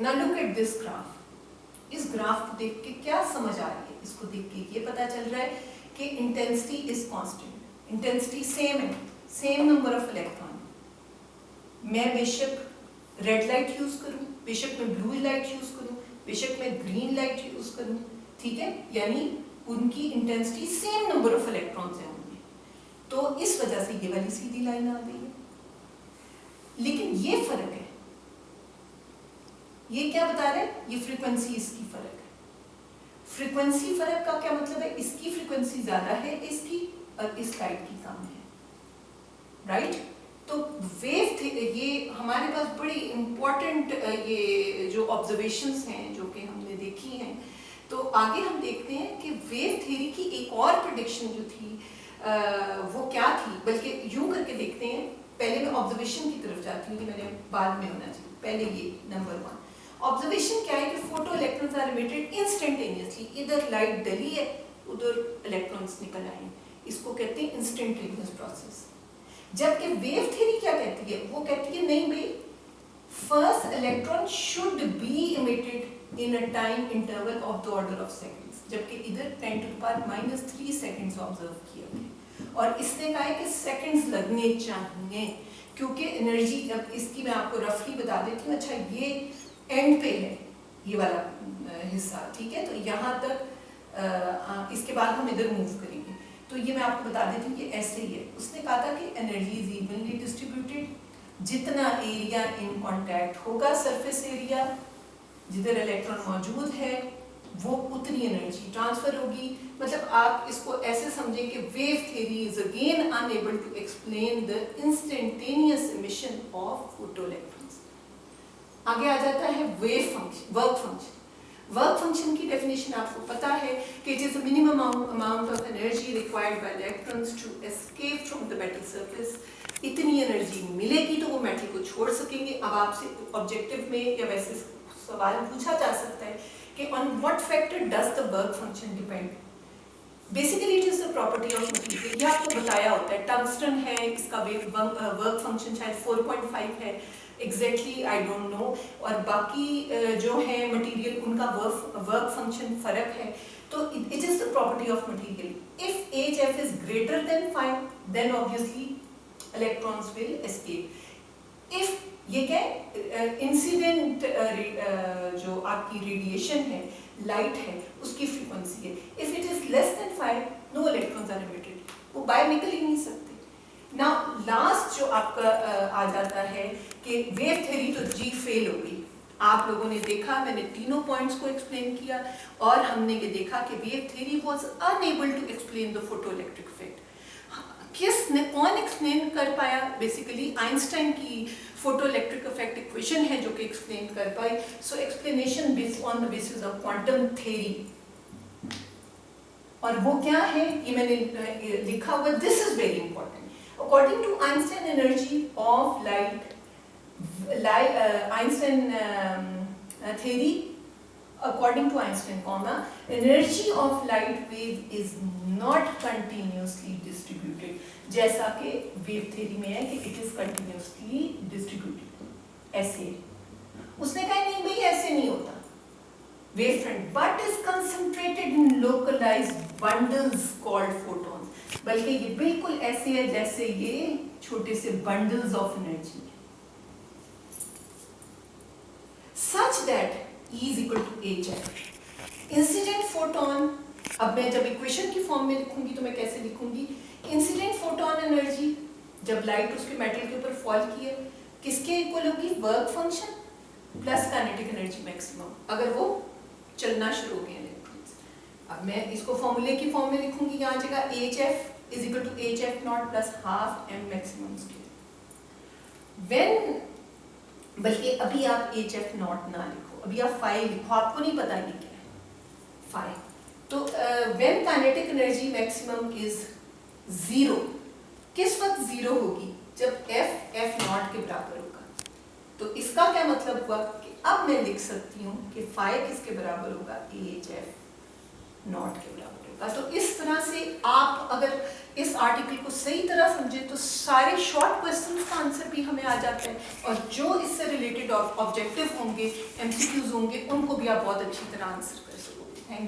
Now look at this graph. इस graph को देख के क्या समझ आ रही है? इसको देख के ये पता चल रहा है कि intensity is constant, intensity same है, सेम नंबर ऑफ इलेक्ट्रॉन। मैं बेशक रेड लाइट यूज करूं, बेशक मैं ब्लू लाइट यूज करूं, बेशक मैं ग्रीन लाइट यूज करूं, ठीक है, यानी उनकी intensity same number of electrons हैं उनमें, तो इस वजह से ये वाली सीधी लाइन आ गई है। लेकिन ये फर्क है, ये क्या बता रहे हैं? ये फ्रीक्वेंसी इसकी फर्क है। फ्रीक्वेंसी फर्क का क्या मतलब है? इसकी फ्रीक्वेंसी ज्यादा है इसकी, और इस लाइट की कम है, राइट? तो वेव ये हमारे पास बड़ी इंपॉर्टेंट ये जो ऑब्जर्वेशंस हैं जो कि हमने देखी हैं, तो आगे हम देखते हैं कि वेव थ्योरी की एक और प्रेडिक्शन जो थी वो क्या थी, बल्कि यूं करके देखते हैं। पहले मैं ऑब्जर्वेशन की तरफ जाती हूँ, मैंने बाद में होना चाहिए, पहले ये नंबर 1 ऑब्जर्वेशन क्या है कि photo electrons are emitted instantaneously. इधर लाइट डली है, उधर इलेक्ट्रॉन्स निकल आए हैं, इसको कहते हैं इंस्टेंटेनियस प्रोसेस। जबकि वेव थ्योरी क्या कहती है? वो कहती है नहीं भाई, first electron should be emitted in a time interval of the order of seconds, जबकि इधर 10⁻³ सेकंड्स ऑब्जर्व किए गए, और इसने कहा है कि सेकंड्स लगने चाहिए, क्योंकि एनर्जी, अब इसकी मैं आपको रफली बता देती हूँ। अच्छा, ये एंड पे है ये वाला हिस्सा, ठीक है, तो यहाँ तक इसके बाद हम इधर मूव करेंगे, तो ये मैं आपको बता देती हूँ कि ऐसे ही है। उसने कहा था कि एनर्जी इज इवनली डिस्ट्रीब्यूटेड, जितना एरिया इन कांटेक्ट होगा, सरफेस एरिया जिधर इलेक्ट्रॉन मौजूद है, वो उतनी एनर्जी ट्रांसफर होगी। मतलब आप इसको ऐसे समझें कि wave theory is again unable to explain the instantaneous emission of photoelectrons. आगे आ जाता है wave function, work function. Work function की डेफिनेशन आपको पता है कि it is a minimum amount of energy required by electrons to escape from the metal surface. इतनी एनर्जी मिलेगी तो वो मेटल को छोड़ सकेंगे। अब आपसे ऑब्जेक्टिव में या वैसे सवाल पूछा जा सकता है कि on what factor does the work function depend? Basically it is the property of material. ये आपको बताया होता है, टंगस्टन है, इसका वर्क फंक्शन शायद 4.5 है, एग्जैक्टली आई डोंट नो, और बाकी जो है मटेरियल उनका वर्क फंक्शन फर्क है। तो it is the property of material. If HF is greater than 5 then obviously electrons will escape. If ये क्या है, इंसिडेंट जो आपकी रेडिएशन है, लाइट है, उसकी फ्रीक्वेंसी है। If it is less than 5 no electrons are emitted, वो बाहर निकल ही नहीं सकते। ना लास्ट जो आपका आ जाता है कि वेव थ्योरी तो जी फेल हो गई। आप लोगों ने देखा, मैंने तीनों पॉइंट्स को एक्सप्लेन किया, और हमने ये देखा कि wave theory was unable to explain the photoelectric effect. किसने, कौन एक्सप्लेन कर पाया? बेसिकली आइंस्टाइन की फोटोइलेक्ट्रिक इफेक्ट इक्वेशन है जो कि एक्सप्लेन कर पाई। So explanation based on the basis of quantum theory, और वो क्या है ये मैंने लिखा हुआ, this is very important. According to Einstein energy of light, Einstein theory, according to Einstein, energy of light wave is not continuously distributed. जैसा कि wave theory में है कि it is continuously distributed. ऐसे उसने कहा नहीं भाई, ऐसे नहीं होता wave front, but is concentrated in localized bundles called photons. बल्कि ये बिल्कुल ऐसे है जैसे ये छोटे से बंडल्स ऑफ एनर्जी है, such that E is equal to HF. Incident photon, अब मैं जब इक्वेशन की फॉर्म में लिखूंगी तो मैं कैसे लिखूंगी? इंसिडेंट फोटोन एनर्जी जब लाइट उसके मेटल के ऊपर फॉल की है, किसके इक्वल होगी? Work function plus kinetic energy maximum, अगर वो चलना शुरू हो गए इलेक्ट्रॉन्स। अब मैं इसको फॉर्मूले की फॉर्म में लिखूंगी, यहाँ जगह HF is equal to HF naught plus half m maximum scale. When, बल्कि अभी आप HF naught ना लिखो, अभी आप phi लिखो, आपको नहीं पता ये क्या है phi। तो when kinetic energy maximum is 0, किस वक्त 0 होगी? जब F naught के बराबर होगा। तो इसका क्या मतलब हुआ कि अब मैं लिख सकती हूँ कि phi किसके बराबर होगा? HF naught के बराबर होगा। होगा। तो इस तरह से आप अगर इस आर्टिकल को सही तरह समझे तो सारे शॉर्ट क्वेश्चंस का आंसर भी हमें आ जाता है, और जो इससे रिलेटेड ऑब्जेक्टिव होंगे, एमसीक्यूज होंगे, उनको भी आप बहुत अच्छी तरह आंसर कर सकोगे। Thank you.